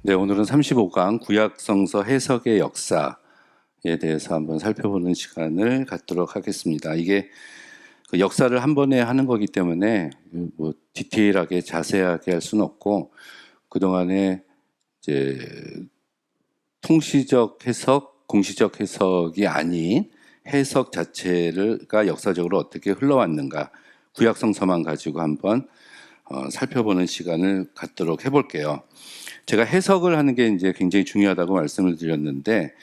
네, 오늘은 35강 구약성서 해석의 역사에 대해서 한번 살펴보는 시간을 갖도록 하겠습니다. 이게 그 역사를 한 번에 하는 거기 때문에 뭐 디테일하게 자세하게 할 수는 없고, 그동안에 이제 통시적 해석, 공시적 해석이 아닌 해석 자체가 역사적으로 어떻게 흘러왔는가, 구약성서만 가지고 한번 살펴보는 시간을 갖도록 해볼게요. 제가 해석을 하는 게 이제 굉장히 중요하다고 말씀을 드렸는데,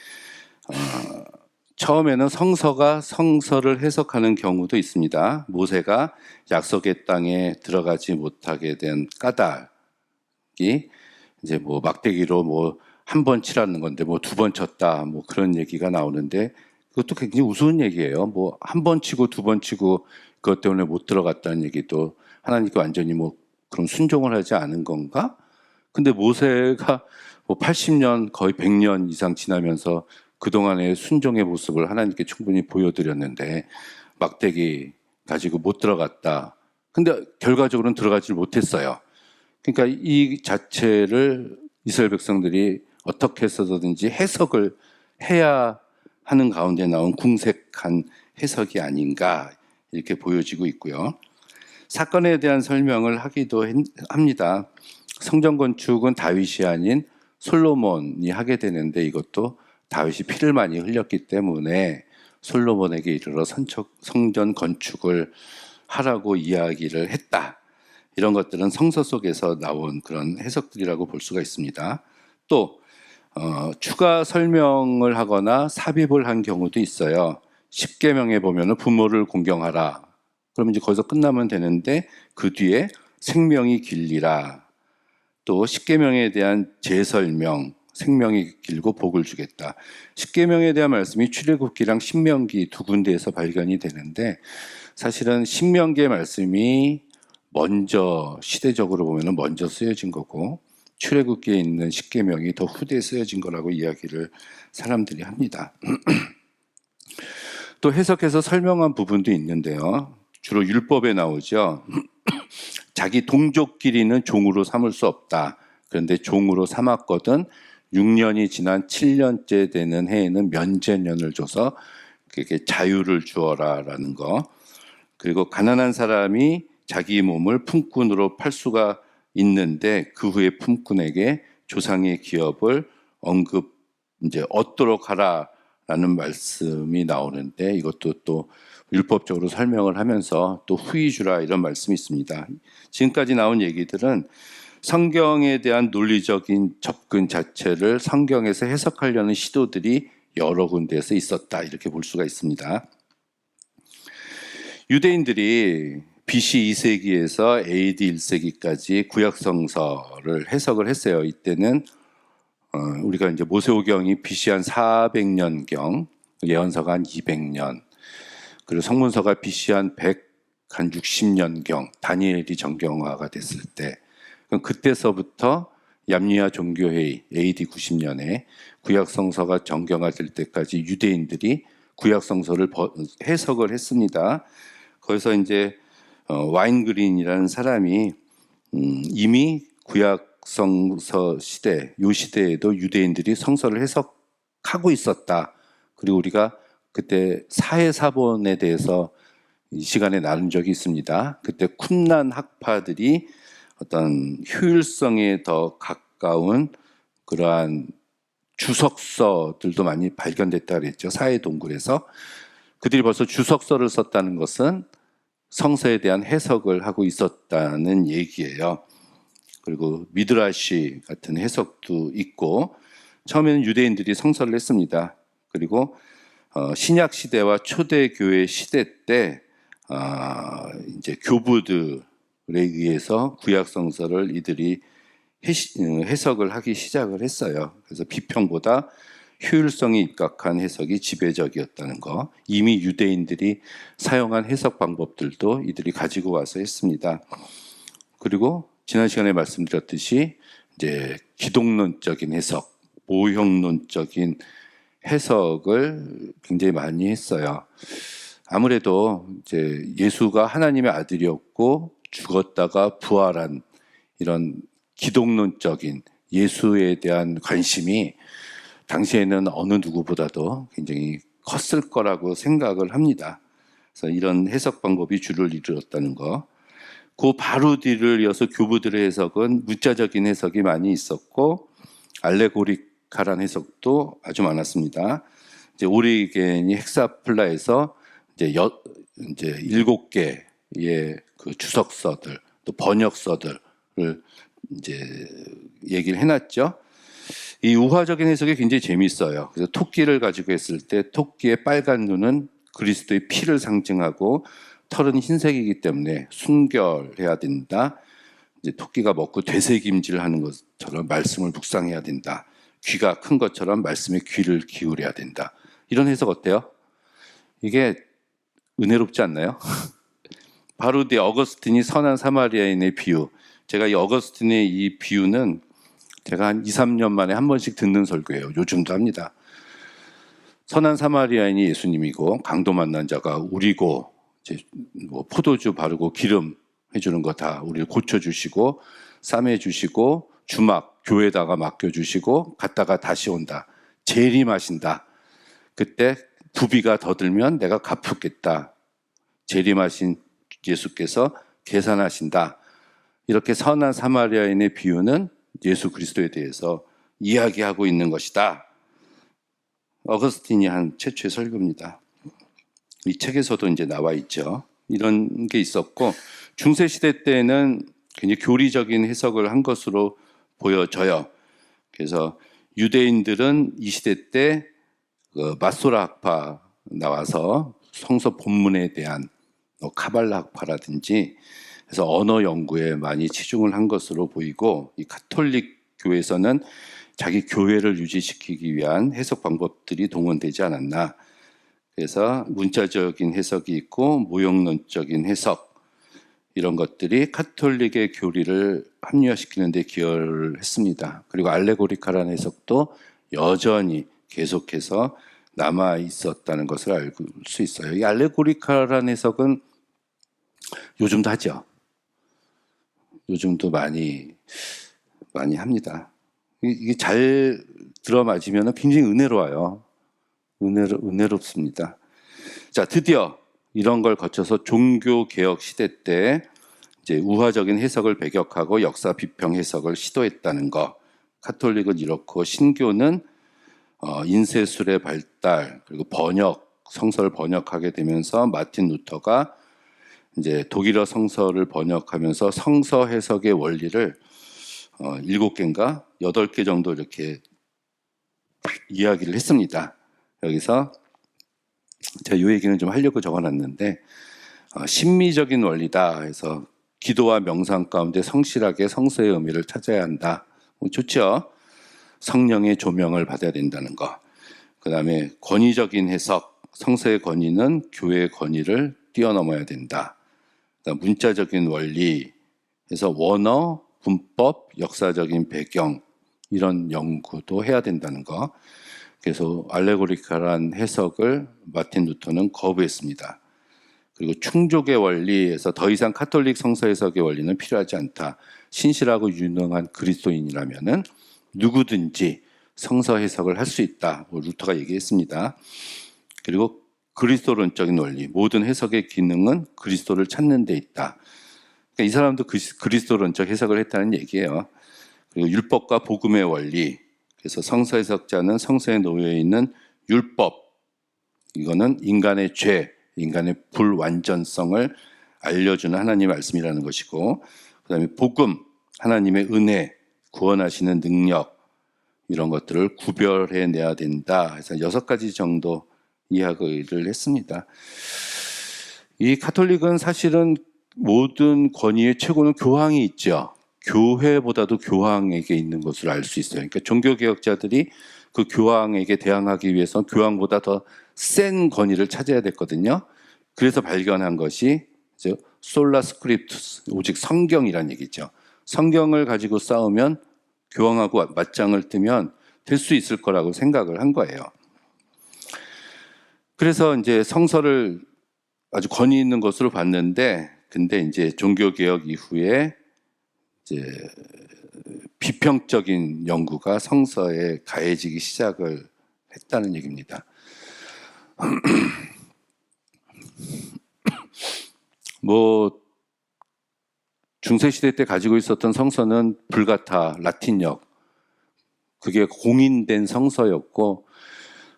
처음에는 성서가 성서를 해석하는 경우도 있습니다. 모세가 약속의 땅에 들어가지 못하게 된 까닭이 이제 뭐 막대기로 뭐 한 번 치라는 건데 뭐 두 번 쳤다 뭐 그런 얘기가 나오는데, 그것도 굉장히 우스운 얘기예요. 뭐 한 번 치고 두 번 치고 그것 때문에 못 들어갔다는 얘기도 하나님께 완전히 뭐 그런 순종을 하지 않은 건가? 근데 모세가 뭐 80년 거의 100년 이상 지나면서 그동안의 순종의 모습을 하나님께 충분히 보여드렸는데 막대기 가지고 못 들어갔다. 근데 결과적으로는 들어가질 못했어요. 그러니까 이 자체를 이스라엘 백성들이 어떻게 해서든지 해석을 해야 하는 가운데 나온 궁색한 해석이 아닌가 이렇게 보여지고 있고요. 사건에 대한 설명을 하기도 합니다. 성전 건축은 다윗이 아닌 솔로몬이 하게 되는데, 이것도 다윗이 피를 많이 흘렸기 때문에 솔로몬에게 이르러 성전 건축을 하라고 이야기를 했다. 이런 것들은 성서 속에서 나온 그런 해석들이라고 볼 수가 있습니다. 또 추가 설명을 하거나 삽입을 한 경우도 있어요. 십계명에 보면은 부모를 공경하라. 그러면 이제 거기서 끝나면 되는데 그 뒤에 생명이 길리라. 또 십계명에 대한 재설명, 생명이 길고 복을 주겠다. 십계명에 대한 말씀이 출애굽기랑 신명기 두 군데에서 발견이 되는데, 사실은 신명기의 말씀이 먼저 시대적으로 보면 먼저 쓰여진 거고, 출애굽기에 있는 십계명이 더 후대에 쓰여진 거라고 이야기를 사람들이 합니다. 또 해석해서 설명한 부분도 있는데요. 주로 율법에 나오죠. 자기 동족끼리는 종으로 삼을 수 없다. 그런데 종으로 삼았거든 6년이 지난 7년째 되는 해에는 면제년을 줘서 그게 자유를 주어라라는 거. 그리고 가난한 사람이 자기 몸을 품꾼으로 팔 수가 있는데 그 후에 품꾼에게 조상의 기업을 얻도록 하라라는 말씀이 나오는데, 이것도 또 율법적으로 설명을 하면서 또 후히 주라 이런 말씀이 있습니다. 지금까지 나온 얘기들은 성경에 대한 논리적인 접근 자체를 성경에서 해석하려는 시도들이 여러 군데에서 있었다 이렇게 볼 수가 있습니다. 유대인들이 BC 2세기에서 AD 1세기까지 구약성서를 해석을 했어요. 이때는 우리가 이제 모세오경이 BC 한 400년경, 예언서가 한 200년, 그리고 성문서가 BC 한 160년경, 다니엘이 정경화가 됐을 때, 그때서부터 얌리아 종교회의 AD 90년에 구약성서가 정경화될 때까지 유대인들이 구약성서를 해석을 했습니다. 거기서 이제 와인그린이라는 사람이 이미 구약성서 시대, 요 시대에도 유대인들이 성서를 해석하고 있었다. 그리고 우리가 그때 사해사본에 대해서 이 시간에 나눈 적이 있습니다. 그때 쿰란 학파들이 어떤 효율성에 더 가까운 그러한 주석서들도 많이 발견됐다 그랬죠. 사해동굴에서. 그들이 벌써 주석서를 썼다는 것은 성서에 대한 해석을 하고 있었다는 얘기예요. 그리고 미드라시 같은 해석도 있고, 처음에는 유대인들이 성서를 했습니다. 그리고 신약 시대와 초대교회 시대 때 이제 교부들에 의해서 구약성서를 이들이 해석을 하기 시작을 했어요. 그래서 비평보다 효율성이 입각한 해석이 지배적이었다는 거, 이미 유대인들이 사용한 해석 방법들도 이들이 가지고 와서 했습니다. 그리고 지난 시간에 말씀드렸듯이 이제 기독론적인 해석, 모형론적인 해석을 굉장히 많이 했어요. 아무래도 이제 예수가 하나님의 아들이었고 죽었다가 부활한 이런 기독론적인 예수에 대한 관심이 당시에는 어느 누구보다도 굉장히 컸을 거라고 생각을 합니다. 그래서 이런 해석 방법이 주를 이루었다는 거. 그 바로 뒤를 이어서 교부들의 해석은 문자적인 해석이 많이 있었고 알레고리카란 해석도 아주 많았습니다. 이제 오리겐이 헥사플라에서 이제 7개의 그 주석서들 또 번역서들을 이제 얘기를 해놨죠. 이 우화적인 해석이 굉장히 재미있어요. 그래서 토끼를 가지고 했을 때 토끼의 빨간 눈은 그리스도의 피를 상징하고 털은 흰색이기 때문에 순결해야 된다. 이제 토끼가 먹고 되새김질을 하는 것처럼 말씀을 묵상해야 된다. 귀가 큰 것처럼 말씀에 귀를 기울여야 된다. 이런 해석 어때요? 이게 은혜롭지 않나요? 바로 뒤 어거스틴이 선한 사마리아인의 비유. 제가 이 어거스틴의 이 비유는 제가 한 2, 3년 만에 한 번씩 듣는 설교예요. 요즘도 합니다. 선한 사마리아인이 예수님이고 강도 만난 자가 우리고 이제 뭐 포도주 바르고 기름 해주는 거 다 우리를 고쳐주시고 싸매주시고 주막 교회에다가 맡겨주시고 갔다가 다시 온다. 재림하신다. 그때 부비가 더 들면 내가 갚겠다. 재림하신 예수께서 계산하신다. 이렇게 선한 사마리아인의 비유는 예수 그리스도에 대해서 이야기하고 있는 것이다. 어거스틴이 한 최초의 설교입니다. 이 책에서도 이제 나와 있죠. 이런 게 있었고 중세 시대 때는 굉장히 교리적인 해석을 한 것으로 보여져요. 그래서 유대인들은 이 시대 때 그 마소라 학파 나와서 성서 본문에 대한 카발라 학파라든지 그래서 언어 연구에 많이 치중을 한 것으로 보이고 이 가톨릭 교회에서는 자기 교회를 유지시키기 위한 해석 방법들이 동원되지 않았나. 그래서 문자적인 해석이 있고 모형론적인 해석 이런 것들이 가톨릭의 교리를 합리화시키는 데 기여를 했습니다. 그리고 알레고리카라는 해석도 여전히 계속해서 남아 있었다는 것을 알 수 있어요. 이 알레고리카라는 해석은 요즘도 하죠. 요즘도 많이 합니다. 이게 잘 들어맞으면 굉장히 은혜로워요. 은혜롭습니다. 자, 드디어 이런 걸 거쳐서 종교개혁 시대 때 이제 우화적인 해석을 배격하고 역사 비평 해석을 시도했다는 거. 가톨릭은 이렇고 신교는 인쇄술의 발달 그리고 성서를 번역하게 되면서 마틴 루터가 이제 독일어 성서를 번역하면서 성서 해석의 원리를 7개인가 8개 정도 이렇게 이야기를 했습니다. 여기서 제가 이 얘기는 좀 하려고 적어놨는데 신미적인 원리다 해서 기도와 명상 가운데 성실하게 성서의 의미를 찾아야 한다. 좋죠. 성령의 조명을 받아야 된다는 거. 그 다음에 권위적인 해석, 성서의 권위는 교회의 권위를 뛰어넘어야 된다. 그다음 문자적인 원리, 그래서 원어, 문법, 역사적인 배경 이런 연구도 해야 된다는 거. 그래서 알레고리카란 해석을 마틴 루터는 거부했습니다. 그리고 충족의 원리에서 더 이상 카톨릭 성서 해석의 원리는 필요하지 않다. 신실하고 유능한 그리스도인이라면은 누구든지 성서 해석을 할 수 있다. 루터가 얘기했습니다. 그리고 그리스도론적인 원리, 모든 해석의 기능은 그리스도를 찾는 데 있다. 그러니까 이 사람도 그리스도론적 해석을 했다는 얘기예요. 그리고 율법과 복음의 원리, 그래서 성서 해석자는 성서에 놓여 있는 율법, 이거는 인간의 죄, 인간의 불완전성을 알려주는 하나님의 말씀이라는 것이고, 그 다음에 복음, 하나님의 은혜, 구원하시는 능력, 이런 것들을 구별해내야 된다. 그래서 6가지 정도 이야기를 했습니다. 이 가톨릭은 사실은 모든 권위의 최고는 교황이 있죠. 교회보다도 교황에게 있는 것을 알 수 있어요. 그러니까 종교개혁자들이 그 교황에게 대항하기 위해서 교황보다 더 센 권위를 찾아야 됐거든요. 그래서 발견한 것이 솔라 스크립투스, 오직 성경이란 얘기죠. 성경을 가지고 싸우면 교황하고 맞짱을 뜨면 될 수 있을 거라고 생각을 한 거예요. 그래서 이제 성서를 아주 권위 있는 것으로 봤는데, 근데 이제 종교개혁 이후에 이제 비평적인 연구가 성서에 가해지기 시작을 했다는 얘기입니다. 뭐 중세시대 때 가지고 있었던 성서는 불가타, 라틴역, 그게 공인된 성서였고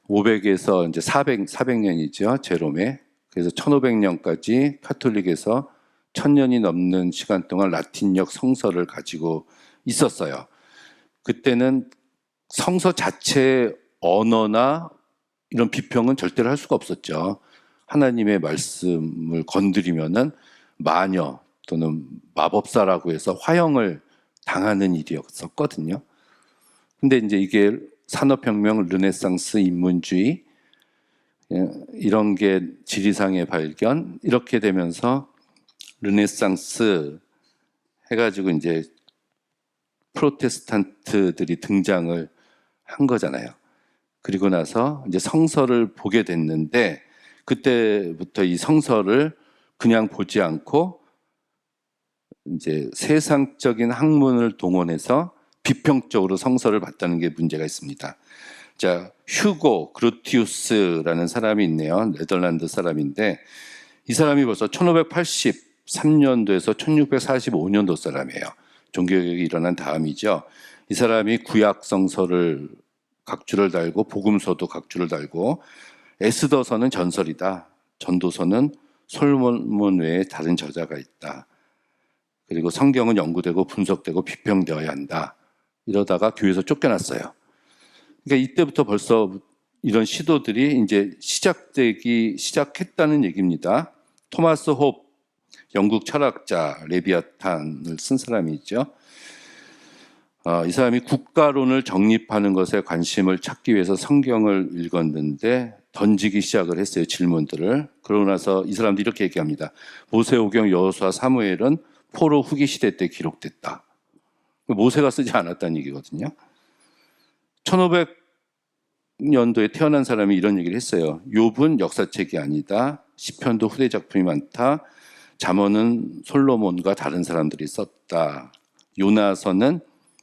500에서 이제 400년이죠. 제롬에. 그래서 1500년까지 카톨릭에서 1000년이 넘는 시간 동안 라틴역 성서를 가지고 있었어요. 그때는 성서 자체의 언어나 이런 비평은 절대로 할 수가 없었죠. 하나님의 말씀을 건드리면은 마녀 또는 마법사라고 해서 화형을 당하는 일이었었거든요. 근데 이제 이게 산업혁명, 르네상스, 인문주의 이런 게 지리상의 발견 이렇게 되면서 르네상스 해가지고 이제 프로테스탄트들이 등장을 한 거잖아요. 그리고 나서 이제 성서를 보게 됐는데 그때부터 이 성서를 그냥 보지 않고 이제 세상적인 학문을 동원해서 비평적으로 성서를 봤다는 게 문제가 있습니다. 자, 휴고 그루티우스라는 사람이 있네요. 네덜란드 사람인데 이 사람이 벌써 1583년도에서 1645년도 사람이에요. 종교개혁이 일어난 다음이죠. 이 사람이 구약 성서를 각주를 달고 복음서도 각주를 달고 에스더서는 전설이다. 전도서는 솔로몬 외에 다른 저자가 있다. 그리고 성경은 연구되고 분석되고 비평되어야 한다. 이러다가 교회에서 쫓겨났어요. 그러니까 이때부터 벌써 이런 시도들이 이제 시작했다는 얘기입니다. 토마스 홉, 영국 철학자 레비아탄을 쓴 사람이 있죠. 이 사람이 국가론을 정립하는 것에 관심을 찾기 위해서 성경을 읽었는데 던지기 시작을 했어요. 질문들을. 그러고 나서 이 사람도 이렇게 얘기합니다. 모세오경, 여호수아, 사무엘은 포로 후기 시대 때 기록됐다. 모세가 쓰지 않았다는 얘기거든요. 1500년도에 태어난 사람이 이런 얘기를 했어요. 욥은 역사책이 아니다. 시편도 후대 작품이 많다. 잠언은 솔로몬과 다른 사람들이 썼다. 요나서는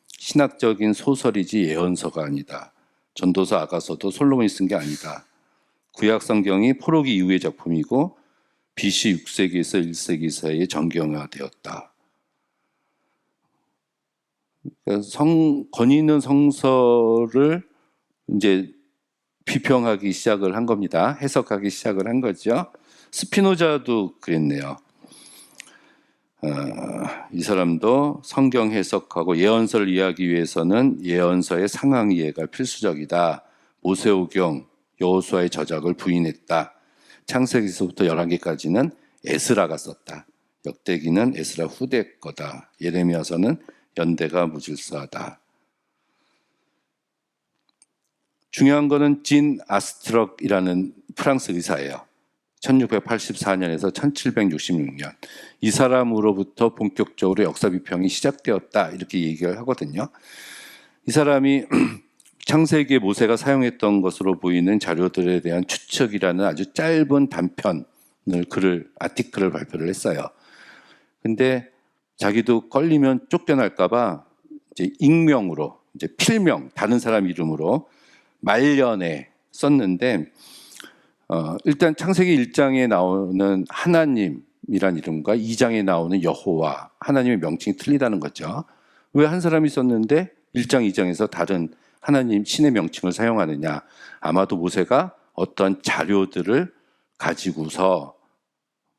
신학적인 소설이지 예언서가 아니다. 전도서, 아가서도 솔로몬이 쓴 게 아니다. 구약 성경이 포로기 이후의 작품이고 BC 6세기에서 1세기 사이에 정경화되었다. 권위 있는 성서를 이제 비평하기 시작을 한 겁니다. 해석하기 시작을 한 거죠. 스피노자도 그랬네요. 이 사람도 성경 해석하고 예언서를 이해하기 위해서는 예언서의 상황 이해가 필수적이다. 모세오경, 여호수아의 저작을 부인했다. 창세기서부터 열왕기까지는 에스라가 썼다. 역대기는 에스라 후대 거다. 예레미야서는 연대가 무질서하다. 중요한 거는 진 아스트럭이라는 프랑스 의사예요. 1684년에서 1766년. 이 사람으로부터 본격적으로 역사 비평이 시작되었다. 이렇게 얘기를 하거든요. 이 사람이 창세기에 모세가 사용했던 것으로 보이는 자료들에 대한 추측이라는 아주 짧은 단편을 아티클을 발표를 했어요. 근데 자기도 걸리면 쫓겨날까봐 이제 익명으로, 이제 필명, 다른 사람 이름으로 말년에 썼는데, 일단 창세기 1장에 나오는 하나님이란 이름과 2장에 나오는 여호와, 하나님의 명칭이 틀리다는 거죠. 왜 한 사람이 썼는데 1장, 2장에서 다른 하나님, 신의 명칭을 사용하느냐. 아마도 모세가 어떤 자료들을 가지고서,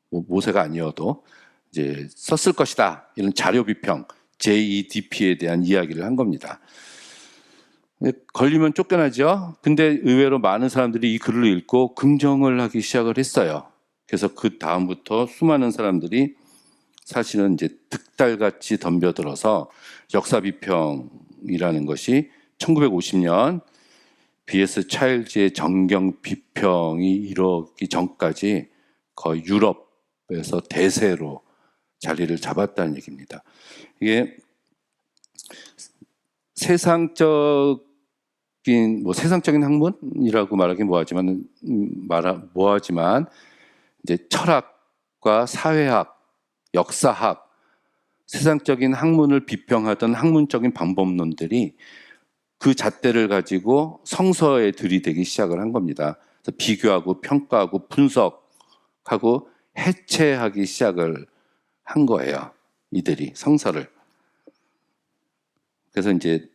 모세가 아니어도 이제 썼을 것이다. 이런 자료 비평, JEDP에 대한 이야기를 한 겁니다. 걸리면 쫓겨나죠. 근데 의외로 많은 사람들이 이 글을 읽고 긍정을 하기 시작을 했어요. 그래서 그 다음부터 수많은 사람들이 사실은 이제 득달같이 덤벼들어서 역사 비평이라는 것이 1950년 B.S. 차일즈의 정경 비평이 이르기 전까지 거의 유럽에서 대세로 자리를 잡았다는 얘기입니다. 이게 세상적인 학문이라고 말하기 뭐하지만 이제 철학과 사회학, 역사학 세상적인 학문을 비평하던 학문적인 방법론들이 그 잣대를 가지고 성서에 들이대기 시작을 한 겁니다. 그래서 비교하고 평가하고 분석하고 해체하기 시작을 한 거예요. 이들이 성서를. 그래서 이제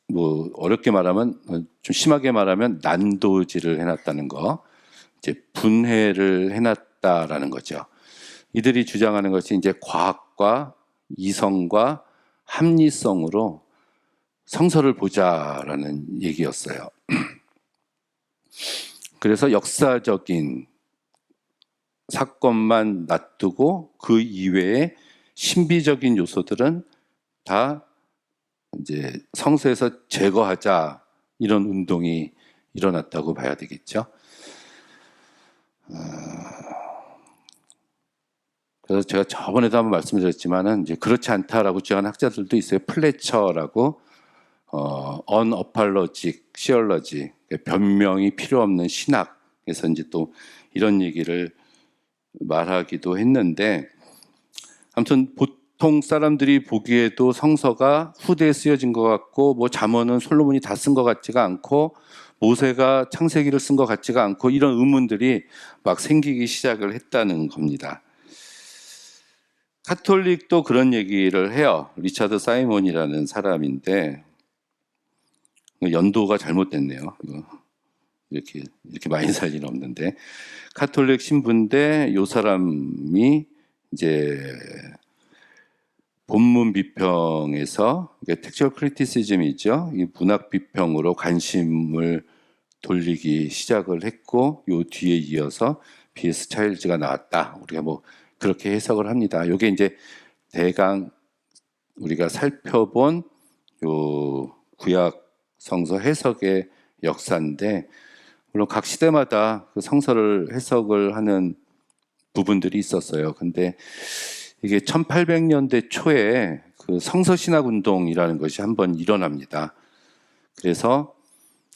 뭐 어렵게 말하면, 좀 심하게 말하면 난도질을 해놨다는 거, 이제 분해를 해놨다라는 거죠. 이들이 주장하는 것이 이제 과학과 이성과 합리성으로 성서를 보자라는 얘기였어요. 그래서 역사적인 사건만 놔두고 그 이외에 신비적인 요소들은 다 이제 성서에서 제거하자, 이런 운동이 일어났다고 봐야 되겠죠. 그래서 제가 저번에도 한번 말씀드렸지만은 이제 그렇지 않다라고 주장하는 학자들도 있어요. 플래처라고 unapologetic theology, 변명이 필요 없는 신학에서 이제 또 이런 얘기를 말하기도 했는데, 아무튼 보통 사람들이 보기에도 성서가 후대에 쓰여진 것 같고, 뭐 잠언은 솔로몬이 다 쓴 것 같지가 않고, 모세가 창세기를 쓴 것 같지가 않고, 이런 의문들이 막 생기기 시작을 했다는 겁니다. 카톨릭도 그런 얘기를 해요. 리차드 사이몬이라는 사람인데, 연도가 잘못됐네요. 이렇게 많이 살 일은 없는데, 카톨릭 신부인데 이 사람이 이제 본문 비평에서, 텍스처럴 크리티시즘이죠. 이 문학 비평으로 관심을 돌리기 시작을 했고, 요 뒤에 이어서 B.S. 차일즈가 나왔다. 우리가 뭐 그렇게 해석을 합니다. 이게 이제 대강 우리가 살펴본 요 구약 성서 해석의 역사인데, 물론 각 시대마다 그 성서를 해석을 하는 부분들이 있었어요. 근데 이게 1800년대 초에 그 성서 신학 운동이라는 것이 한번 일어납니다. 그래서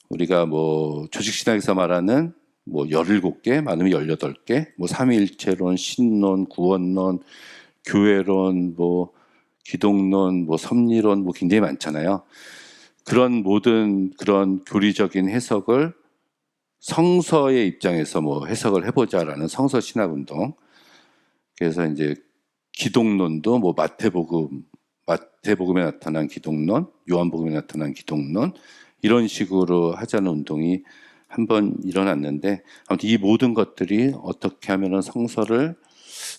우리가 뭐 조직 신학에서 말하는 뭐 17개, 많으면 18개, 뭐 삼위일체론, 신론, 구원론, 교회론, 뭐 기독론, 뭐 섭리론, 뭐 굉장히 많잖아요. 그런 모든 그런 교리적인 해석을 성서의 입장에서 뭐 해석을 해보자라는 성서 신학 운동. 그래서 이제 기독론도 뭐 마태복음에 나타난 기독론, 요한복음에 나타난 기독론, 이런 식으로 하자는 운동이 한번 일어났는데, 아무튼 이 모든 것들이 어떻게 하면 성서를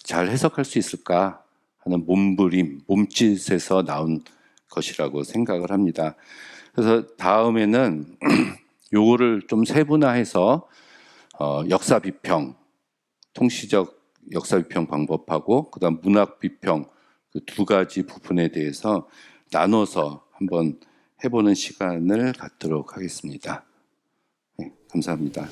잘 해석할 수 있을까 하는 몸부림, 몸짓에서 나온 것이라고 생각을 합니다. 그래서 다음에는 요거를 좀 세분화해서 역사 비평, 통시적 역사 비평 방법하고 그다음 문학 비평, 그 두 가지 부분에 대해서 나눠서 한번 해보는 시간을 갖도록 하겠습니다. 네, 감사합니다.